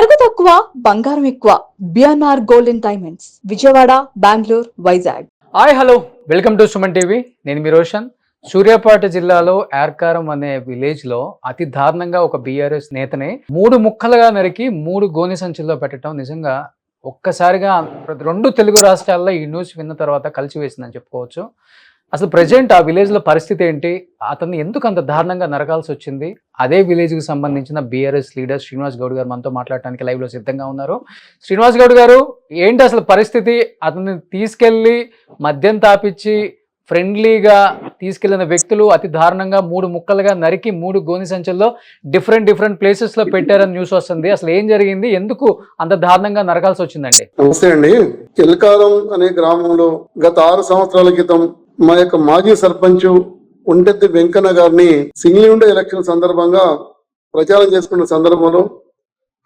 నగదు తక్కువ బంగారం ఎక్కువ. BNR gold and diamonds, Vijayawada, Bengaluru, Vizag. Hi hello, welcome to Suman TV. నేను మీ రోషన్. సూర్యాపేట జిల్లాలో యార్కారం అనే విలేజ్ లో అతి దారుణంగా ఒక బీఆర్ఎస్ నేతని 3 ముక్కలుగా నరికి 3 గోనె సంచుల్లో పెట్టడం నిజంగా ఒక్కసారిగా రెండు తెలుగు రాష్ట్రాల్లో ఈ న్యూస్ విన్న తర్వాత కలిసివేసిందని చెప్పుకోవచ్చు. అసలు ప్రెజెంట్ ఆ విలేజ్ లో పరిస్థితి ఏంటి, అతన్ని ఎందుకు అంత దారుణంగా నరకాల్సి వచ్చింది, అదే విలేజ్ కి సంబంధించిన బీఆర్ఎస్ లీడర్ శ్రీనివాస్ గౌడ్ గారు మనతో మాట్లాడటానికి లైవ్ లో సిద్ధంగా ఉన్నారు. శ్రీనివాస్ గౌడ్ గారు, ఏంటి అసలు పరిస్థితి? అతన్ని తీసుకెళ్లి మద్యం తాపిచ్చి ఫ్రెండ్లీగా తీసుకెళ్లిన వ్యక్తులు అతి దారుణంగా 3 ముక్కలుగా నరికి 3 గోని సంచుల్లో డిఫరెంట్ ప్లేసెస్ లో పెట్టారని న్యూస్ వస్తుంది. అసలు ఏం జరిగింది, ఎందుకు అంత దారుణంగా నరకాల్సి వచ్చిందండి? నమస్తే అండి. ఎల్కారం అనే గ్రామంలో గత 6 సంవత్సరాల క్రితం మా యొక్క మాజీ సర్పంచ్ ఉండెద్ది వెంకన్న గారిని సింగిల్ ఎలక్షన్ సందర్భంగా ప్రచారం చేసుకున్న సందర్భంలో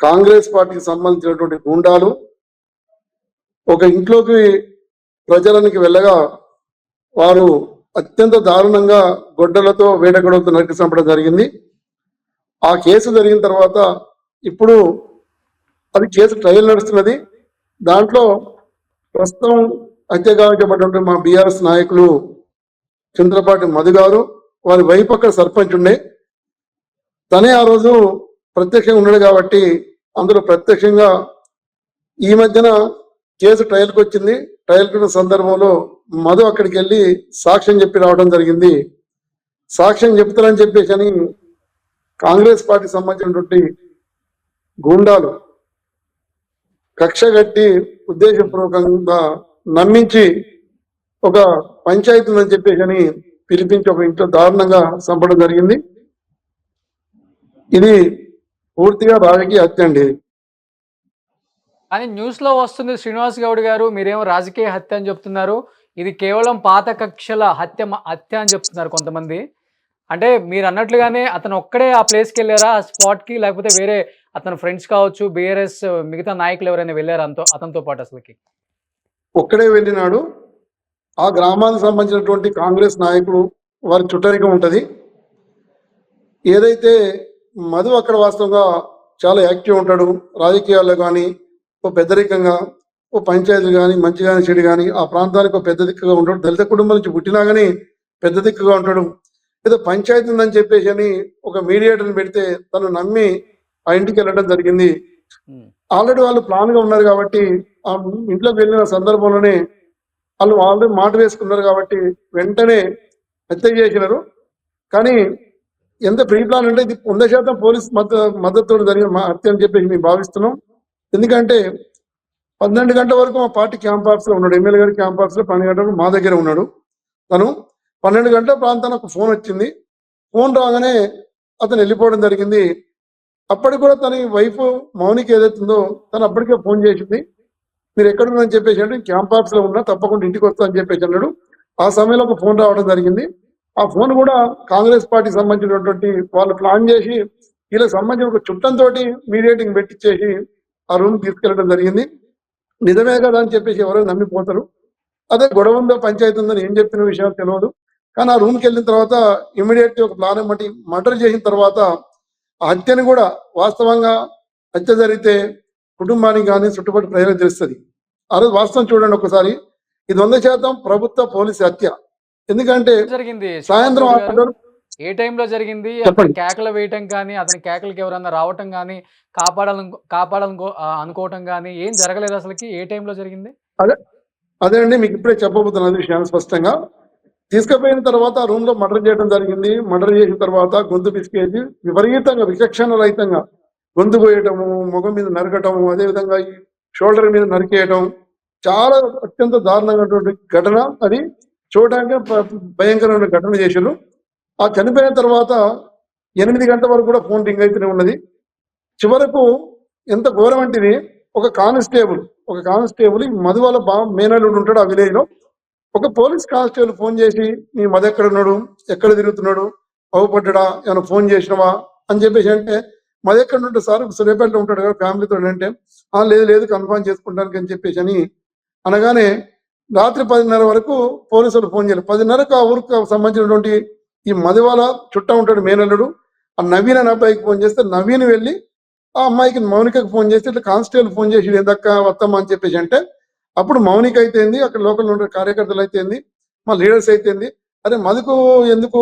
కాంగ్రెస్ పార్టీకి సంబంధించినటువంటి గుండాలు ఒక ఇంట్లోకి ప్రచారానికి వెళ్ళగా వారు అత్యంత దారుణంగా గొడ్డలతో వేటగొడవతో నరికి చంపడం జరిగింది. ఆ కేసు జరిగిన తర్వాత ఇప్పుడు అది కేసు ట్రయల్ నడుస్తున్నది. దాంట్లో ప్రస్తుతం హత్య గావించబడినటువంటి మా బీఆర్ఎస్ నాయకులు చంద్రపాటి మధు గారు, వారి వైపు అక్కడ సర్పంచ్ ఉండే, తనే ఆ రోజు ప్రత్యక్షంగా ఉన్నాడు కాబట్టి అందులో ప్రత్యక్షంగా ఈ మధ్యన కేసు ట్రయల్కి వచ్చింది. ట్రయల్కి వచ్చిన సందర్భంలో మధు అక్కడికి వెళ్ళి సాక్ష్యం చెప్పి రావడం జరిగింది. సాక్ష్యం చెప్తారని చెప్పేసి అని కాంగ్రెస్ పార్టీకి సంబంధించినటువంటి గూండాలు కక్ష కట్టి ఉద్దేశపూర్వకంగా నమ్మించి ఒక పంచాయతీ ఉందని చెప్పేసి అని పిలిపించి ఒక ఇంట్లో దారుణంగా చంపడం జరిగింది. ఇది పూర్తిగా రాజకీయ హత్య అండి. కానీ న్యూస్ లో వస్తుంది శ్రీనివాస్ గౌడ్ గారు, మీరేమో రాజకీయ హత్య అని చెప్తున్నారు. ఇది కేవలం పాత కక్షల హత్య అని చెప్తున్నారు కొంతమంది. అంటే మీరు అన్నట్లుగానే అతను ఒక్కడే ఆ ప్లేస్కి వెళ్ళారా, ఆ స్పాట్కి, లేకపోతే వేరే అతను ఫ్రెండ్స్ కావచ్చు, బీఆర్ఎస్ మిగతా నాయకులు ఎవరైనా వెళ్ళారా అతనితో పాటు? అసలుకి ఒక్కడే వెళ్ళినాడు. ఆ గ్రామానికి సంబంధించినటువంటి కాంగ్రెస్ నాయకులు వారి చుట్టరికం ఉంటది. ఏదైతే మధు అక్కడ వాస్తవంగా చాలా యాక్టివ్ ఉంటాడు, రాజకీయాల్లో కానీ ఓ పెద్దరికంగా ఓ పంచాయతీలు కానీ మంచి కానీ చెడు కానీ ఆ ప్రాంతానికి ఒక పెద్ద దిక్కుగా ఉంటాడు. దళిత కుటుంబం నుంచి పుట్టినా కానీ పెద్ద దిక్కుగా ఉంటాడు. ఏదో పంచాయతీ ఉందని చెప్పేసి అని ఒక మీడియేటర్ని పెడితే తను నమ్మి ఆ ఇంటికి వెళ్ళడం జరిగింది. ఆల్రెడీ వాళ్ళు ప్లాన్ గా ఉన్నారు కాబట్టి ఆ ఇంట్లోకి వెళ్ళిన సందర్భంలోనే వాళ్ళు ఆల్రెడీ మాట వేసుకున్నారు కాబట్టి వెంటనే హత్య చేసినారు. కానీ ఎంత ప్రీ ప్లాన్ అంటే ఇది 100% పోలీస్ మద్దతుతో జరిగిన హత్య అని చెప్పేసి మేము భావిస్తున్నాం. ఎందుకంటే 12 గంటల వరకు మా పార్టీ క్యాంప్ ఆఫీస్ లో ఉన్నాడు, ఎమ్మెల్యే గారి క్యాంప్ ఆఫీస్ లో 12 గంటలకు మా దగ్గర ఉన్నాడు. తను 12 గంటల ప్రాంతానికి ఒక ఫోన్ వచ్చింది. ఫోన్ రాగానే అతను వెళ్ళిపోవడం జరిగింది. అప్పటికి కూడా తన వైఫ్ మౌనికి ఏదైతుందో తను అప్పటికే ఫోన్ చేసింది. మీరు ఎక్కడున్నారని చెప్పేసి అంటే క్యాంప్ ఆఫీస్ లో ఉన్నా, తప్పకుండా ఇంటికి వస్తా అని చెప్పేసి అన్నాడు. ఆ సమయంలో ఒక ఫోన్ రావడం జరిగింది. ఆ ఫోన్ కూడా కాంగ్రెస్ పార్టీకి సంబంధించినటువంటి వాళ్ళు ప్లాన్ చేసి వీళ్ళకి సంబంధించిన ఒక చుట్టంతో మీడియేటింగ్ పెట్టించేసి ఆ రూమ్ తీసుకెళ్లడం జరిగింది. నిజమే కదా అని చెప్పేసి ఎవరైనా నమ్మిపోతారు. అదే గొడవ ఉందో పంచాయతీ ఉందని ఏం చెప్పిన విషయాలు తెలియదు. కానీ ఆ రూమ్కి వెళ్ళిన తర్వాత ఇమీడియట్ ఒక ప్లాన్ బట్టి మర్డర్ చేసిన తర్వాత ఆ హత్యని కూడా వాస్తవంగా హత్య జరిగితే కుటుంబానికి కానీ చుట్టుపక్కల ప్రజలకు తెలుస్తుంది. ఆ రోజు వాస్తవం చూడండి ఒకసారి, ఇది 100% ప్రభుత్వ పోలీసు హత్య. ఎందుకంటే జరిగింది సాయంత్రం ఏ టైంలో జరిగింది? కేకలు వేయటం కానీ, అతని కేకలకి ఎవరన్నా రావటం కానీ, కాపాడాలను అనుకోవటం కానీ ఏం జరగలేదు. అసలుకి ఏ టైంలో జరిగింది? అదే అండి, మీకు ఇప్పుడే చెప్పబోతున్నది విషయాన్ని స్పష్టంగా. తీసుకుపోయిన తర్వాత ఆ రూమ్ లో మర్డర్ చేయడం జరిగింది. మర్డర్ చేసిన తర్వాత గొంతు పిసికేసి విపరీతంగా విచక్షణ రహితంగా గొంతు పోయటము, ముఖం మీద నరకటము, అదేవిధంగా ఈ షోల్డర్ మీద నరికేయటం, చాలా అత్యంత దారుణమైనటువంటి ఘటన. అది చూడడానికి భయంకరమైన ఘటన చేశారు. ఆ చనిపోయిన తర్వాత 8 గంటల వరకు కూడా ఫోన్ రింగ్ అయితేనే ఉన్నది. చివరకు ఎంత ఘోరం అంటే ఒక కానిస్టేబుల్ మధు వాళ్ళ మేనల్లుడు ఉంటాడు ఆ విలేజ్ లో. ఒక పోలీస్ కానిస్టేబుల్ ఫోన్ చేసి నీ మధు ఎక్కడ ఉన్నాడు, ఎక్కడ తిరుగుతున్నాడు, అవపడ్డా, ఏమైనా ఫోన్ చేసినవా అని చెప్పేసి అంటే, మధు ఎక్కడ ఉంటాడు సార్, సూర్యాపేటలో ఉంటాడు కదా ఫ్యామిలీతో అంటే, లేదు కన్ఫర్మ్ చేసుకుంటానికి అని చెప్పేసి అని అనగానే రాత్రి 10:30 వరకు పోలీసులు ఫోన్ చేయాలి. 10:30కు ఆ ఊరికి సంబంధించినటువంటి ఈ మధువాల చుట్టా ఉంటాడు మేనల్లుడు, ఆ నవీన్ అనే అబ్బాయికి ఫోన్ చేస్తే నవీన్ వెళ్ళి ఆ అమ్మాయికి మౌనికకు ఫోన్ చేసి ఇట్లా కానిస్టేబుల్ ఫోన్ చేసి ఏందక్క వస్తామా అని చెప్పేసి అంటే అప్పుడు మౌనిక అయితేంది, అక్కడ లోకల్ ఉండే కార్యకర్తలు అయితేంది, మా లీడర్స్ అయితేంది, అరే మధుకు ఎందుకు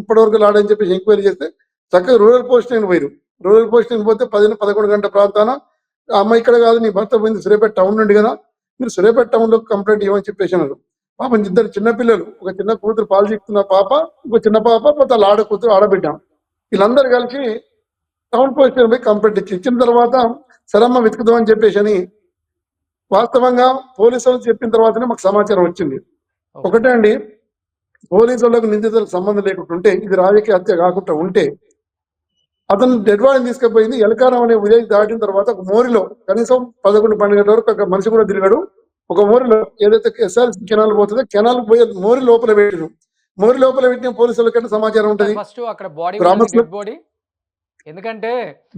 ఇప్పటివరకు లాడని చెప్పేసి ఎంక్వైరీ చేస్తే చక్కగా రూరల్ పోస్టింగ్ పోయారు. రూరల్ పోస్టింగ్ పోతే 10-11 గంటల ప్రాంతాన ఆ అమ్మాయి ఇక్కడ కాదు, నీ భర్త పోయింది సూర్యాపేట టౌన్ నుండి కదా, మీరు సూర్యాపేట టౌన్ లో కంప్లైంట్ ఇవ్వని చెప్పేసి అన్నారు. పాపం ఇద్దరు చిన్న పిల్లలు, ఒక చిన్న కూతురు పాలు చిక్కుతున్న పాప, ఒక చిన్న పాప, పోతే వాళ్ళ ఆడ కూతురు ఆడబిడ్డ, వీళ్ళందరూ కలిసి టౌన్ పోలీస్ పోయి కంప్లైంట్ ఇచ్చిన తర్వాత సరమ్మ వెతుకుదాం అని చెప్పేసి అని వాస్తవంగా పోలీసు వాళ్ళు చెప్పిన తర్వాతనే మాకు సమాచారం వచ్చింది. ఒకటే అండి, పోలీసు వాళ్ళకు నిందితులకు సంబంధం లేకుండా ఉంటే, ఇది రాజకీయ హత్య కాకుండా ఉంటే, అతను డెడ్ బాడీని తీసుకుపోయింది ఎలకారం అనే విలేజ్ దాటిన తర్వాత ఒక మోరిలో కనీసం 11-12 గంటల వరకు అక్కడ మనిషి కూడా తిరిగాడు. ఒక మోరిలో ఏదైతే ఎస్ఆర్సీ కెనాల్ పోతుందో కెనాల్ పోయి మోరి లోపల పెట్టిరు. మోరి లోపల పెట్టిన పోలీసు వాళ్ళకంటే సమాచారం ఉంటుంది. ఫస్ట్ అక్కడ బాడీ గ్రామస్తులు డెడ్ బాడీ, ఎందుకంటే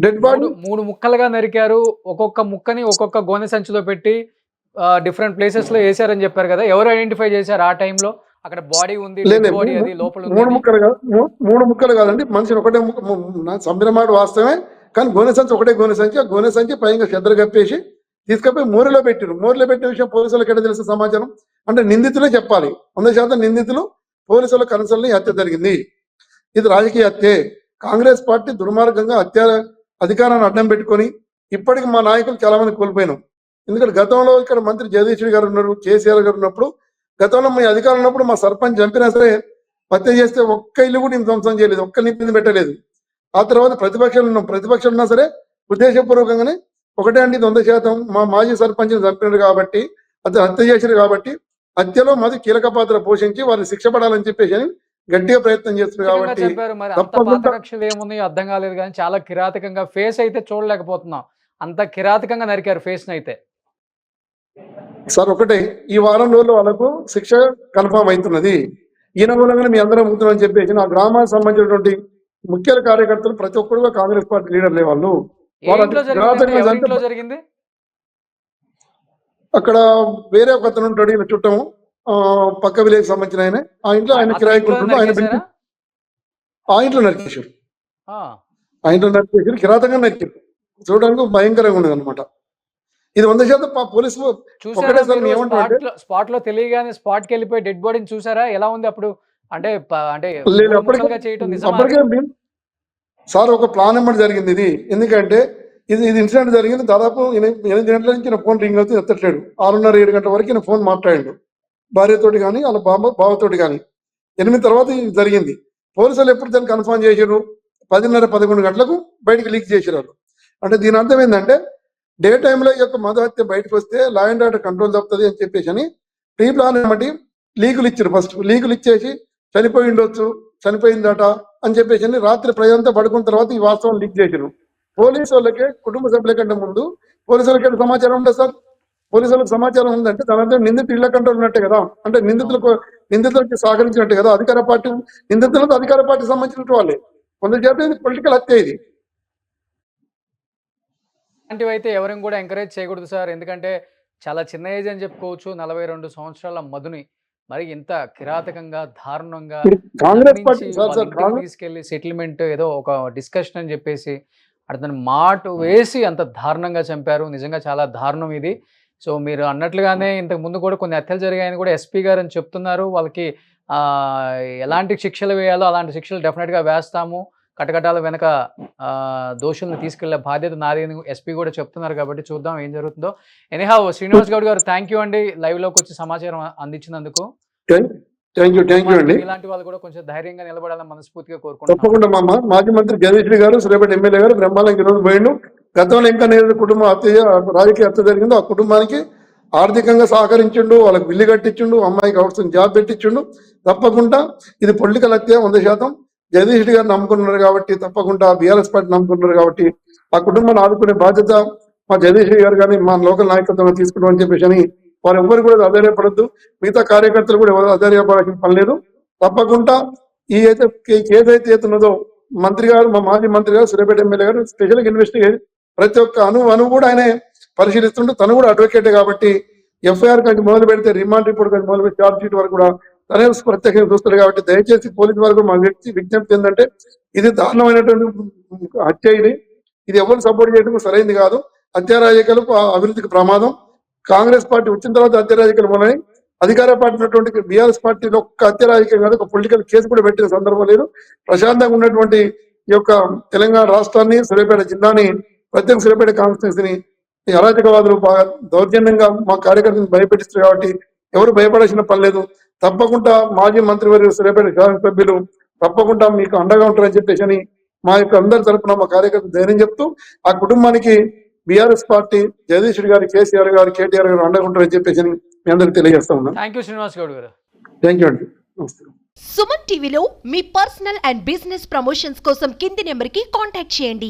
డెడ్ బాడీ మూడు ముక్కలుగా నరికారు, ఒక్కొక్క ముక్కని ఒక్కొక్క గోనె సంచిలో పెట్టి డిఫరెంట్ ప్లేసెస్ లో వేసారని చెప్పారు కదా, ఎవరు ఐడెంటిఫై చేశారు ఆ టైంలో అక్కడ బాడీ ఉంది, డెడ్ లేదు, బాడీ అది లోపల ఉంది మూడు అని? ముక్కలు కాదు, మూడు ముక్కలు కాదండి, మనిషిని ఒకటే సంబరమాట వాస్తవమే, కానీ గోనె సంచి ఒకటే గోనె సంచి, ఆ గోనె సంచి పైగా చెద్దరు కప్పేసి తీసుకపోయి మోరిలో పెట్టారు. మోరిలో పెట్టిన విషయం పోలీసులకు ఎక్కడ తెలిసిన సమాచారం అంటే నిందితులే చెప్పాలి. 100% నిందితులు పోలీసుల కన్సల్ని హత్య జరిగింది, ఇది రాజకీయ హత్యే. కాంగ్రెస్ పార్టీ దుర్మార్గంగా హత్య అధికారాన్ని అడ్డం పెట్టుకొని ఇప్పటికి మా నాయకులు చాలా మంది కోల్పోయినాం. ఎందుకంటే గతంలో ఇక్కడ మంత్రి జగదీశ్వరి గారు ఉన్నారు, కేసీఆర్ గారు ఉన్నప్పుడు, గతంలో మీ అధికారం ఉన్నప్పుడు మా సర్పంచ్ చంపినా సరే హత్య చేస్తే ఒక్క ఇల్లు కూడా ధ్వంసం చేయలేదు, ఒక్క నిప్పింది పెట్టలేదు. ఆ తర్వాత ప్రతిపక్షాలు ఉన్నాం, ప్రతిపక్షాలు ఉన్నా సరే ఉద్దేశపూర్వకంగానే ఒకటే అండి, 100% మా మాజీ సర్పంచ్ని చంపినారు కాబట్టి, అతను హత్య చేశారు కాబట్టి, హత్యలో మాది కీలక పాత్ర పోషించి వారిని శిక్ష పడాలని చెప్పేసి అని గట్టిగా ప్రయత్నం చేస్తున్నారు కాబట్టి చెప్పారు. మరి అంత పాత కక్షలు ఏమున్నాయో అర్థం కాలేదు, కానీ చాలా కిరాతకంగా ఫేస్ అయితే చూడలేకపోతున్నాం, అంత కిరాతకంగా నరికారు ఫేస్ అయితే. సార్ ఒకటే, ఈ వారం రోజుల్లో వాళ్ళకు శిక్ష కన్ఫామ్ అవుతున్నది. ఈయన మూలంగానే మీ అందరం అవుతుందని చెప్పేసి నా గ్రామానికి సంబంధించినటువంటి ముఖ్య కార్యకర్తలు ప్రతి ఒక్కరు కాంగ్రెస్ పార్టీ లీడర్లే వాళ్ళు. జరిగింది అక్కడ వేరే ఒక అతను ఉంటాడు, ఈయన చుట్టము, పక్క విలేజ్ సంబంధించిన ఆయన, ఆ ఇంట్లో ఆయన కిరాయికుంటుండో ఆయన ఆ ఇంట్లో నరికేశారు, ఆ ఇంట్లో నరికేశారు, కిరాతంగా నరికారు, చూడడానికి భయంకరంగా ఉండదు అనమాట. ఇది 100% పోలీసులు ఒకటే సార్ ఏమంటారు స్పాట్ లో తెలియగానే స్పాట్ కి వెళ్ళిపోయి డెడ్ బాడీని చూసారా, ఎలా ఉంది అప్పుడు? అంటే అప్పటికే సార్ ఒక ప్లాన్ ఎమ్మటి జరిగింది ఇది. ఎందుకంటే ఇది ఇన్సిడెంట్ జరిగింది దాదాపు 8 గంటల నుంచి నా ఫోన్ రింగ్ అవుతుంది, ఎత్తట్లేడు. 6:30-7 గంటల వరకు నా ఫోన్ మాట్లాడాడు భార్యతోటి కానీ వాళ్ళ బావతోటి కానీ. 8 తర్వాత ఇది జరిగింది. పోలీసులు ఎప్పుడు దాన్ని కన్ఫర్మ్ చేశారు? 10:30-11 గంటలకు బయటకు లీక్ చేశారు. అంటే దీని అర్థం ఏంటంటే డే టైంలో ఈ యొక్క మధు హత్య బయటకు వస్తే లా అండ్ ఆర్డర్ కంట్రోల్ తప్పుతుంది అని చెప్పేసి అని ప్రీ ప్లాన్ ఏమిటి లీకులు ఇచ్చారు. ఫస్ట్ లీకులు ఇచ్చేసి చనిపోయి ఉండొచ్చు, చనిపోయిందట అని చెప్పేసి అని రాత్రి ప్రజలంతా పడుకున్న తర్వాత ఈ వాస్తవం లీక్ చేశారు. పోలీసు వాళ్ళకే కుటుంబ సభ్యుల కంటే ముందు పోలీసు వాళ్ళకి సమాచారం ఉంటుంది సార్. పోలీసు వాళ్ళకి సమాచారం ఉందంటే దాని నిందితులు ఇళ్ల కంట్రోల్ ఉన్నట్టే కదా, అంటే నిందితులకి సహకరించినట్టే కదా. అధికార పార్టీ నిందితులతో అధికార పార్టీ సంబంధించిన వాళ్ళే. 100% ఇది పొలిటికల్ హత్య. ఇది ఇలాంటివి అయితే ఎవరిని కూడా ఎంకరేజ్ చేయకూడదు సార్, ఎందుకంటే చాలా చిన్న ఏజ్ అని చెప్పుకోవచ్చు. 42 సంవత్సరాల మధుని మరి ఇంత కిరాతకంగా దారుణంగా కాంగ్రెస్ పార్టీ తీసుకెళ్లి సెటిల్మెంట్ ఏదో ఒక డిస్కషన్ అని చెప్పేసి అతను మాటు వేసి అంత దారుణంగా చంపారు. నిజంగా చాలా దారుణం ఇది. సో మీరు అన్నట్లుగానే ఇంతకు ముందు కూడా కొన్ని హత్యలు జరిగాయని కూడా ఎస్పీ గారు అని చెప్తున్నారు. వాళ్ళకి ఎలాంటి శిక్షలు వేయాలో అలాంటి శిక్షలు డెఫినెట్గా వేస్తాము, కటకటాల వెనక దోషులను తీసుకెళ్లే బాధ్యత నాది అని ఎస్పీ కూడా చెప్తున్నారు. కాబట్టి చూద్దాం ఏం జరుగుతుందో. ఎనీహౌ శ్రీనివాస్ గౌడ్ గారు థ్యాంక్ యూ అండి, లైవ్ లోకి వచ్చి సమాచారం అందించినందుకు. ఇలాంటి వాళ్ళు కూడా కొంచెం ధైర్యంగా నిలబడాలని మనస్ఫూర్తిగా కోరుకుంటున్నాను. తప్పకుండా మాజీ మంత్రి జగదీశ్వరి గారు, సూర్యాపేట ఎమ్మెల్యే గారు బ్రహ్మాండంగా ఈరోజు పోయిండు. గతంలో ఇంకా నేను కుటుంబ హత్య రాజకీయ హత్య జరిగిందో ఆ కుటుంబానికి ఆర్థికంగా సహకరించిండు, వాళ్ళకి బిల్లు కట్టించిండు, అమ్మాయికి అవసరం జాబ్ పెట్టించిండు. తప్పకుండా ఇది పొలిటికల్ హత్య 100%. జగదీష్ గారు నమ్ముకున్నారు కాబట్టి, తప్పకుండా బీఆర్ఎస్ పార్టీ నమ్ముకున్నారు కాబట్టి ఆ కుటుంబాన్ని ఆదుకునే బాధ్యత మా జగదీష్ గారు కానీ మా లోకల్ నాయకత్వం తీసుకుంటాం అని చెప్పేసి అని వారు ఎవ్వరు కూడా అధైర్యపడద్దు. మిగతా కార్యకర్తలు కూడా ఎవరు అధైర్యపడాల్సిన పని లేదు. తప్పకుండా ఈ కేసు అయితే ఉన్నదో మంత్రి గారు, మా మాజీ మంత్రి గారు, సూర్యాపేట ఎమ్మెల్యే గారు స్పెషల్ ఇన్వెస్టిగేట్ ప్రతి ఒక్క అణువు కూడా ఆయనే పరిశీలిస్తుంటే, తను కూడా అడ్వకేటే కాబట్టి ఎఫ్ఐఆర్ కంటే మొదలు పెడితే రిమాండ్ రిపోర్ట్ కంటే మొదలు పెట్టి ఛార్జ్ షీట్ వరకు కూడా తనే ప్రత్యేకంగా చూస్తారు. కాబట్టి దయచేసి పోలీసు వరకు మా విజ్ఞప్తి ఏంటంటే ఇది దారుణమైనటువంటి హత్య. ఇది ఎవరు సపోర్ట్ చేయడం సరైనది కాదు. హత్యా రాజకీయాలకు అభివృద్ధికి ప్రమాదం. కాంగ్రెస్ పార్టీ వచ్చిన తర్వాత హత్యా రాజకీయాలు మొదలై అధికార పార్టీ ఉన్నటువంటి బీఆర్ఎస్ పార్టీలో ఒక్క హత్య రాజకీయం కాదు, ఒక పొలిటికల్ కేసు కూడా పెట్టిన సందర్భం లేదు. ప్రశాంతంగా ఉన్నటువంటి ఈ యొక్క తెలంగాణ రాష్ట్రాన్ని, సూర్యాపేట జిల్లాని, ప్రత్యేక సూర్యాపేట కాన్స్టిట్యూన్సీని ఈ అరాచకవాదులు బాగా దౌర్జన్యంగా మా కార్యకర్తలను భయపెట్టిస్తారు కాబట్టి ఎవరు భయపడాల్సిన పని లేదు. తప్పకుండా మాజీ మంత్రివర్యులు, సూర్యాపేట శాసనసభ్యులు తప్పకుండా మీకు అండగా ఉంటారని చెప్పేసి అని మా యొక్క అందరి తరపున మా కార్యకర్తలు ధైర్యం చెప్తూ, ఆ కుటుంబానికి బీఆర్ఎస్ పార్టీ, జగదీష్ రెడ్డి గారు, కేసీఆర్ గారు, కేటీఆర్ గారు అండగా ఉంటారని చెప్పేసి అని మీ అందరికి తెలియజేస్తా ఉన్నాం. థ్యాంక్ యూ శ్రీనివాస్ గౌడ్ గారు. థ్యాంక్ యూ అండి. నమస్తే. సుమన్ టీవీలో మీ పర్సనల్ అండ్ బిజినెస్ ప్రమోషన్స్ కోసం కింది నెంబర్కి కాంటాక్ట్ చేయండి.